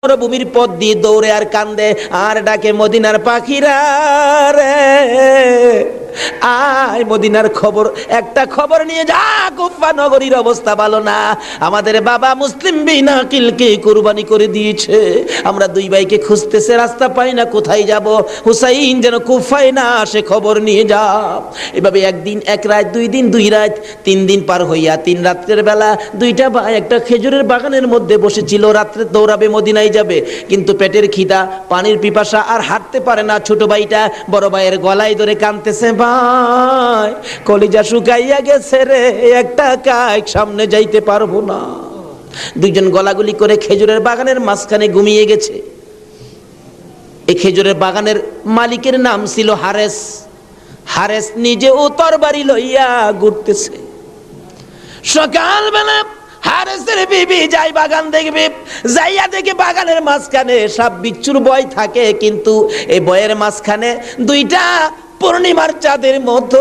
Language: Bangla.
মরুভূমির পথ দিয়ে দৌড়ে আর কান্দে আর ডাকে, মদিনার পাখিরা রে আয়, মদিনার খবর, একটা খবর নিয়ে যা, কুফা নগরীর অবস্থা ভালো না, আমাদের বাবা মুসলিম বিন আকিলকে কুরবানি করে দিয়েছে, আমরা দুই ভাইকে খুঁজতেছে, রাস্তা পাই না, কোথায় যাব, হুসাইন যেন কুফায় না আসে, খবর নিয়ে যা। এভাবে একদিন এক রাত, 2 দিন 2 রাত, 3 দিন পার হইয়া 3 রাত্রের বেলা দুইটা ভাই একটা খেজুরের বাগানের মধ্যে বসেছিল, রাত্রে দৌড়াবে মদিনায় যাবে, কিন্তু পেটের খিদা, পানির পিপাসা, আর হাঁটতে পারে না। ছোট ভাইটা বড় ভাইয়ের গলায় ধরে কাঁদতেছে, ভাই কলিজা শুকাইয়া গেছে রে, একটা কাজ সামনে যাইতে পারবো না। দুইজন গলাগুলি করে খেজুরের বাগানের মাঝখানে ঘুমিয়ে গেছে। এই খেজুরের বাগানের মালিকের নাম ছিল হারেস। হারেস নিজে ও তরবারি লইয়া ঘুরতেছে। সকালবেলা হারেসের বিবি যাই বাগান দেখবে, যাইয়া দেখে বাগানের মাঝখানে সাপ বিচ্ছুর ভয় থাকে, কিন্তু এই বয়ের মাঝখানে দুইটা পূর্ণিমার চাঁদের মতো